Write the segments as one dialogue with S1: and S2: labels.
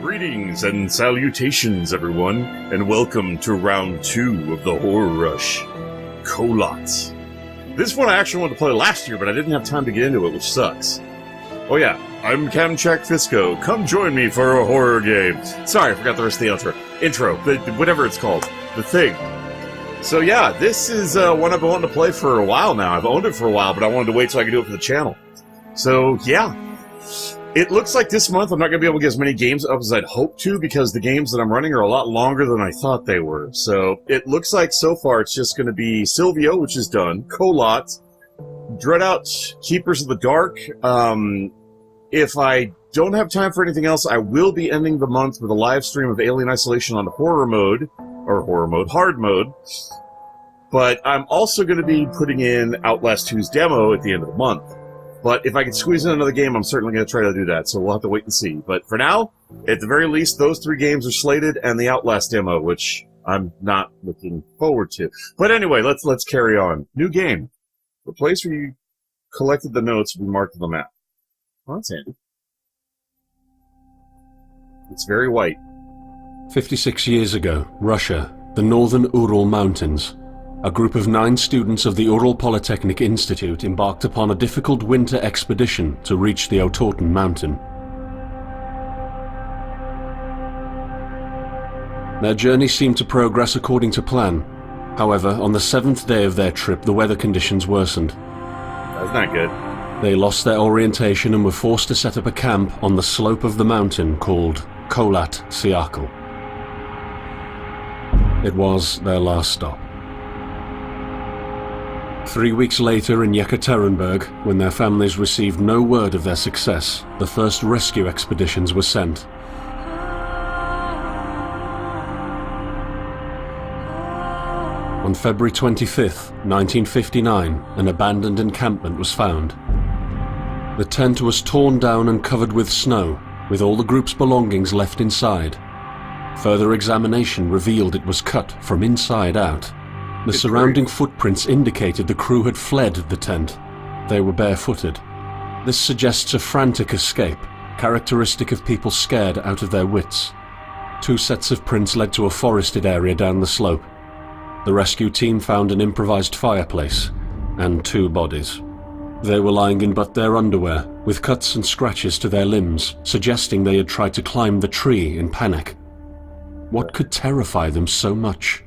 S1: Greetings and salutations, everyone, and welcome to round 2 of the Horror Rush, Kholat. This one I actually wanted to play last year, but I didn't have time to get into it, which sucks. Oh yeah, I'm Kamchak Fisco. Come join me for a horror game. Sorry, I forgot the rest of the intro, but whatever it's called. The thing. So yeah, this is one I've been wanting to play for a while now. I've owned it for a while, but I wanted to wait till I could do it for the channel. So yeah. It looks like this month I'm not going to be able to get as many games up as I'd hoped to because the games that I'm running are a lot longer than I thought they were. So it looks like so far it's just going to be Silvio, which is done, Kholat, Dreadout, Keepers of the Dark. If I don't have time for anything else, I will be ending the month with a live stream of Alien Isolation on hard mode. But I'm also going to be putting in Outlast 2's demo at the end of the month. But if I can squeeze in another game, I'm certainly going to try to do that, so we'll have to wait and see. But for now, at the very least, those 3 games are slated, and the Outlast demo, which I'm not looking forward to. But anyway, let's carry on. New game. The place where you collected the notes will be marked on the map. Well, that's handy. It's very white.
S2: 56 years ago, Russia, the northern Ural Mountains. A group of 9 students of the Ural Polytechnic Institute embarked upon a difficult winter expedition to reach the Otorten mountain. Their journey seemed to progress according to plan. However, on the 7th day of their trip, the weather conditions worsened.
S1: That's not good.
S2: They lost their orientation and were forced to set up a camp on the slope of the mountain called Kholat Siakal. It was their last stop. 3 weeks later in Yekaterinburg, when their families received no word of their success, the first rescue expeditions were sent. On February 25th, 1959, an abandoned encampment was found. The tent was torn down and covered with snow, with all the group's belongings left inside. Further examination revealed it was cut from inside out. The surrounding footprints indicated the crew had fled the tent. They were barefooted. This suggests a frantic escape, characteristic of people scared out of their wits. 2 sets of prints led to a forested area down the slope. The rescue team found an improvised fireplace and 2 bodies. They were lying in but their underwear, with cuts and scratches to their limbs, suggesting they had tried to climb the tree in panic. What could terrify them so much?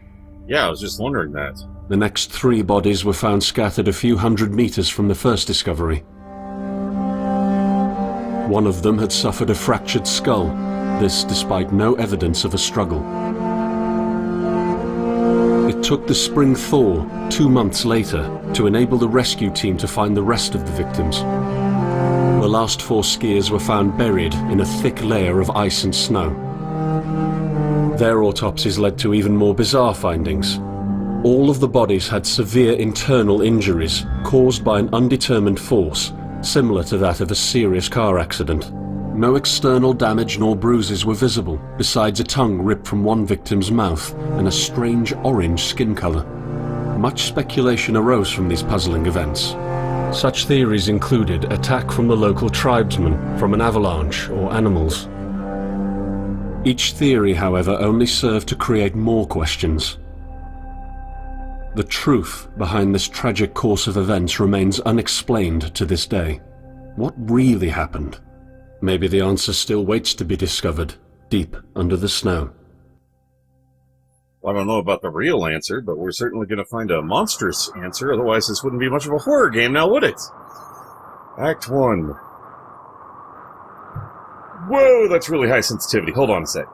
S1: Yeah, I was just wondering that.
S2: The next 3 bodies were found scattered a few hundred meters from the first discovery. One of them had suffered a fractured skull, this despite no evidence of a struggle. It took the spring thaw 2 months later to enable the rescue team to find the rest of the victims. The last 4 skiers were found buried in a thick layer of ice and snow. Their autopsies led to even more bizarre findings. All of the bodies had severe internal injuries caused by an undetermined force, similar to that of a serious car accident. No external damage nor bruises were visible, besides a tongue ripped from one victim's mouth and a strange orange skin color. Much speculation arose from these puzzling events. Such theories included attack from the local tribesmen, from an avalanche, or animals. Each theory, however, only served to create more questions. The truth behind this tragic course of events remains unexplained to this day. What really happened? Maybe the answer still waits to be discovered, deep under the snow.
S1: Well, I don't know about the real answer, but we're certainly going to find a monstrous answer, otherwise this wouldn't be much of a horror game now, would it? Act 1. Whoa, that's really high sensitivity. Hold on a sec.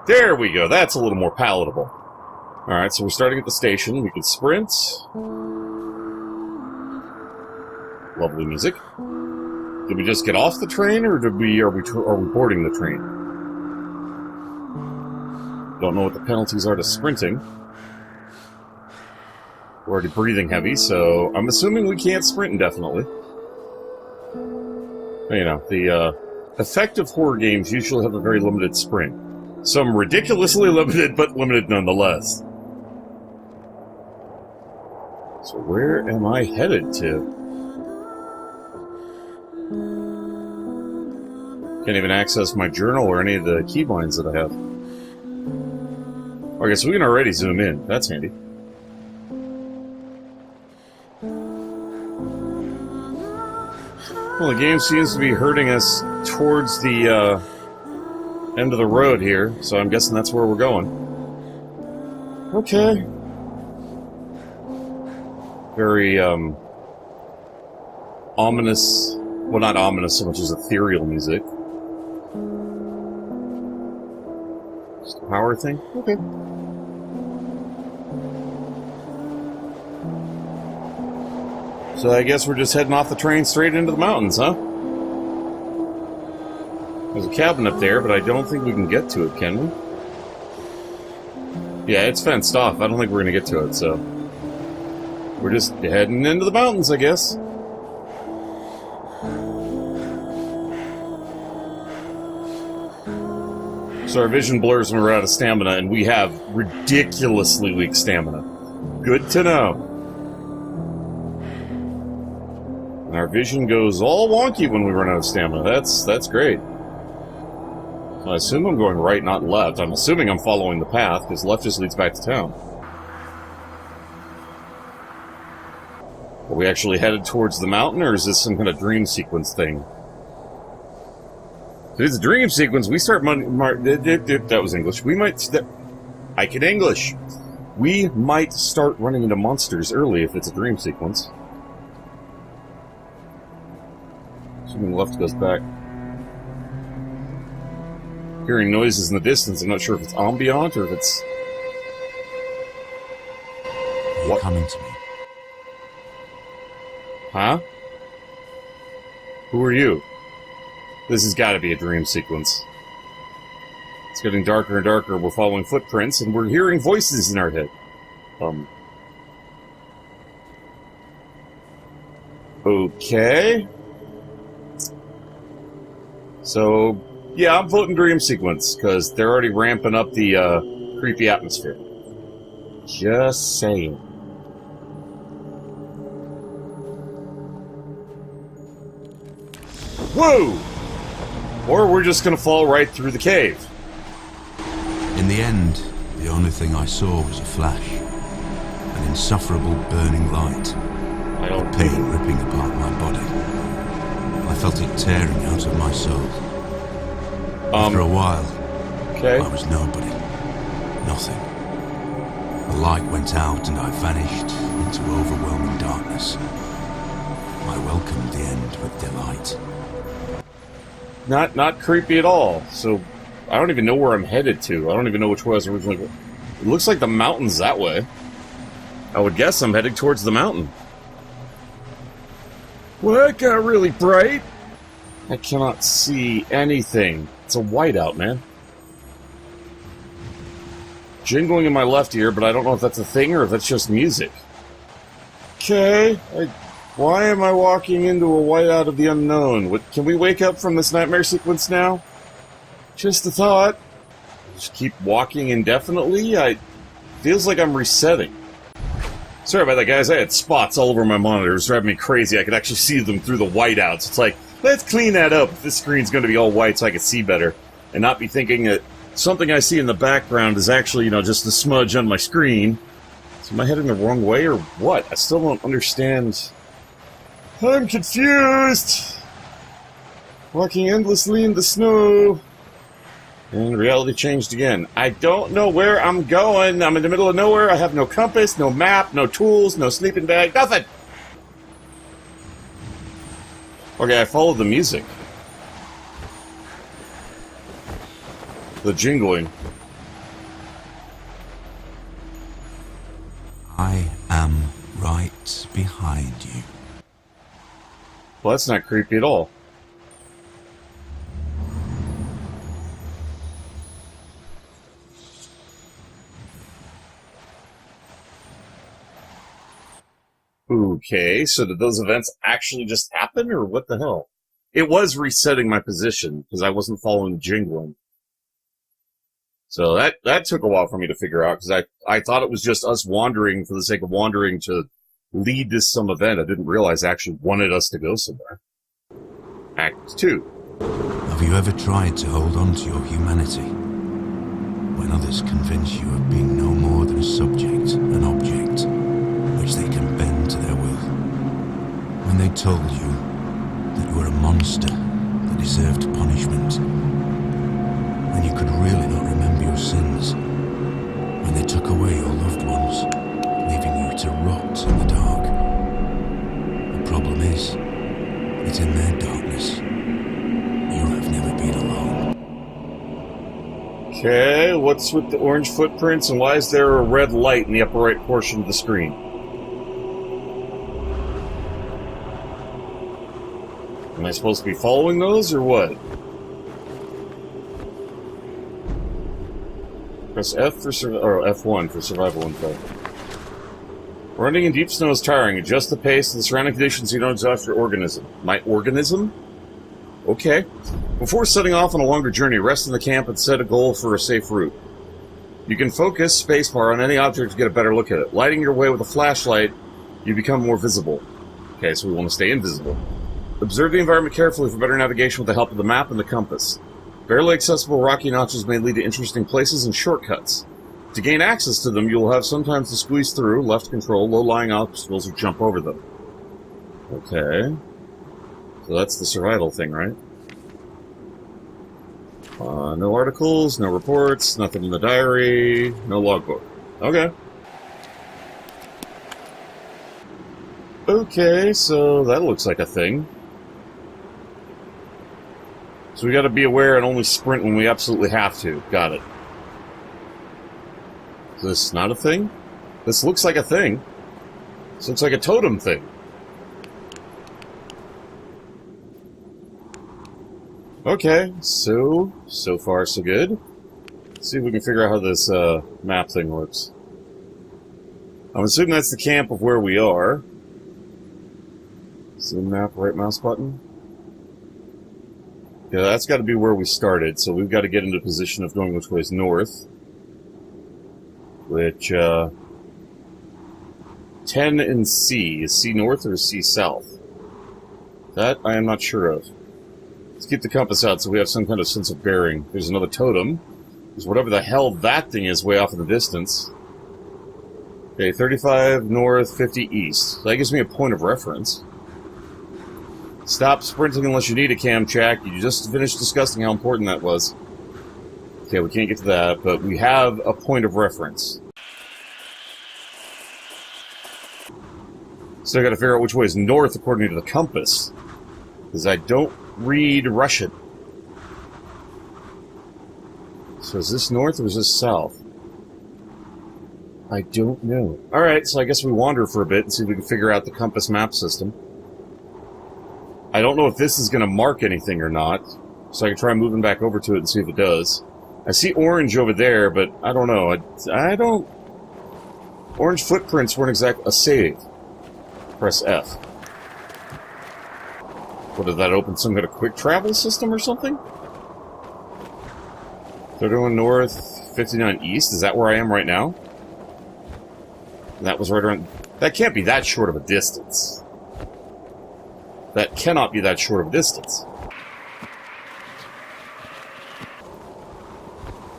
S1: There we go. That's a little more palatable. Alright, so we're starting at the station. We can sprint. Lovely music. Did we just get off the train, or are we boarding the train? Don't know what the penalties are to sprinting. We're already breathing heavy, so I'm assuming we can't sprint indefinitely. You know, the effective horror games usually have a very limited sprint. Some ridiculously limited, but limited nonetheless. So where am I headed to? Can't even access my journal or any of the keybinds that I have. Okay, so we can already zoom in. That's handy. Well, the game seems to be herding us towards the end of the road here, so I'm guessing that's where we're going. Okay. Very, ominous. Well, not ominous so much as ethereal music. Just a power thing? Okay. So I guess we're just heading off the train straight into the mountains, huh? There's a cabin up there, but I don't think we can get to it, can we? Yeah, it's fenced off. I don't think we're going to get to it, so... We're just heading into the mountains, I guess. So our vision blurs when we're out of stamina, and we have ridiculously weak stamina. Good to know. And our vision goes all wonky when we run out of stamina. That's great. I assume I'm going right, not left. I'm assuming I'm following the path, because left just leads back to town. Are we actually headed towards the mountain, or is this some kind of dream sequence thing? If it's a dream sequence, we start... that was English. We might... I can English! We might start running into monsters early if it's a dream sequence. Assuming left goes back. Hearing noises in the distance. I'm not sure if it's ambient or if it's...
S3: What? Coming to me.
S1: Huh? Who are you? This has got to be a dream sequence. It's getting darker and darker. We're following footprints, and we're hearing voices in our head. Okay. So, yeah, I'm voting dream sequence, because they're already ramping up the creepy atmosphere. Just saying. Whoa! Or we're just gonna fall right through the cave.
S3: In the end, the only thing I saw was a flash. An insufferable burning light. Pain ripping apart my body. I felt it tearing out of my soul. After a while, I was nobody. Nothing. The light went out and I vanished into overwhelming darkness. I welcomed the end with delight.
S1: Not creepy at all. So, I don't even know where I'm headed to. I don't even know which way I was originally going. It looks like the mountain's that way. I would guess I'm heading towards the mountain. Well, that got really bright. I cannot see anything. It's a whiteout, man. Jingling in my left ear, but I don't know if that's a thing or if that's just music. Okay. Why am I walking into a whiteout of the unknown? Can we wake up from this nightmare sequence now? Just a thought. Just keep walking indefinitely? Feels like I'm resetting. Sorry about that, guys. I had spots all over my monitor. It was driving me crazy. I could actually see them through the whiteouts. It's like, let's clean that up. This screen's going to be all white so I can see better. And not be thinking that something I see in the background is actually, just a smudge on my screen. So am I heading the wrong way or what? I still don't understand... I'm confused! Walking endlessly in the snow. And reality changed again. I don't know where I'm going. I'm in the middle of nowhere. I have no compass, no map, no tools, no sleeping bag, nothing! Okay, I followed the music. The jingling.
S3: I am right behind you.
S1: Well, that's not creepy at all. Okay, so did those events actually just happen, or what the hell? It was resetting my position, because I wasn't following jingling. So that took a while for me to figure out, because I thought it was just us wandering for the sake of wandering to lead to some event. I didn't realize it actually wanted us to go somewhere. Act 2.
S3: Have you ever tried to hold on to your humanity when others convince you of being no more than a subject, an object, which they can bend to their will? When they told you that you were a monster that deserved punishment, when you could really not remember your sins, when they took away your loved ones, leaving you to rot in the dark. The problem is that in their darkness, you have never been alone.
S1: Okay, what's with the orange footprints, and why is there a red light in the upper right portion of the screen? Am I supposed to be following those, or what? Press F for F1 for survival info. Running in deep snow is tiring. Adjust the pace of the surrounding conditions so you don't exhaust your organism. My organism? Okay. Before setting off on a longer journey, rest in the camp and set a goal for a safe route. You can focus spacebar on any object to get a better look at it. Lighting your way with a flashlight, you become more visible. Okay, so we want to stay invisible. Observe the environment carefully for better navigation with the help of the map and the compass. Barely accessible rocky notches may lead to interesting places and shortcuts. To gain access to them, you'll have sometimes to squeeze through, left control, low-lying obstacles, or jump over them. Okay. So that's the survival thing, right? No articles, no reports, nothing in the diary, no logbook. Okay. Okay, so that looks like a thing. So we gotta be aware and only sprint when we absolutely have to. Got it. Is this not a thing? This looks like a thing. This looks like a totem thing. Okay, so far so good. Let's see if we can figure out how this map thing works. I'm assuming that's the camp of where we are. Zoom map, right mouse button. Yeah, that's got to be where we started, so we've got to get into position of going which way is north. Which, 10 and C. Is C north or is C south? That I am not sure of. Let's keep the compass out so we have some kind of sense of bearing. There's another totem. There's whatever the hell that thing is way off in the distance. Okay, 35 north, 50 east. So that gives me a point of reference. Stop sprinting unless you need a cam check. You just finished discussing how important that was. Okay, we can't get to that, but we have a point of reference. So I gotta figure out which way is north according to the compass. Because I don't read Russian. So is this north or is this south? I don't know. Alright, so I guess we wander for a bit and see if we can figure out the compass map system. I don't know if this is going to mark anything or not, so I can try moving back over to it and see if it does. I see orange over there, but I don't know. I don't... Orange footprints weren't exactly a save. Press F. What, did that open some kind of quick travel system or something? 31 north, 59 east. Is that where I am right now? That was right around... That can't be that short of a distance. That cannot be that short of a distance.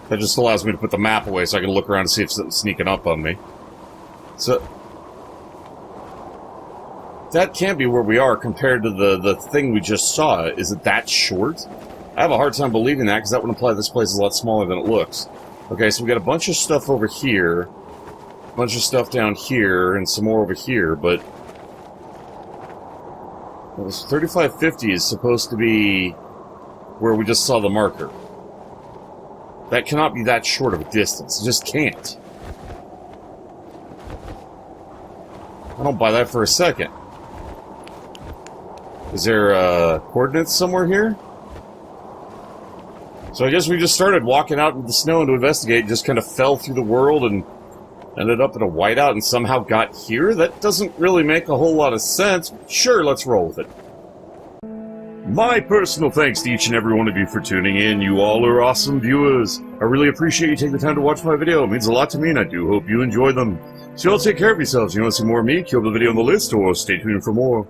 S1: That just allows me to put the map away so I can look around and see if something's sneaking up on me. So... That can't be where we are compared to the thing we just saw. Is it that short? I have a hard time believing that, because that would imply this place is a lot smaller than it looks. Okay, so we got a bunch of stuff over here, a bunch of stuff down here, and some more over here, but... 3550 is supposed to be where we just saw the marker. That cannot be that short of a distance. It just can't. I don't buy that for a second. Is there coordinates somewhere here? So I guess we just started walking out into the snow to investigate, and just kind of fell through the world and ended up in a whiteout and somehow got here? That doesn't really make a whole lot of sense. Sure, let's roll with it. My personal thanks to each and every one of you for tuning in. You all are awesome viewers. I really appreciate you taking the time to watch my video. It means a lot to me, and I do hope you enjoy them. So y'all take care of yourselves. You want to see more of me? Kill the video on the list, or stay tuned for more.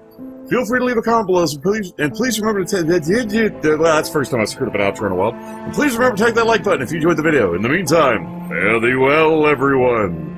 S1: Feel free to leave a comment below, and please remember to take that. Well, that's the first time I screwed up an outro in a while. And please remember to take that like button if you enjoyed the video. In the meantime, fare thee well, everyone.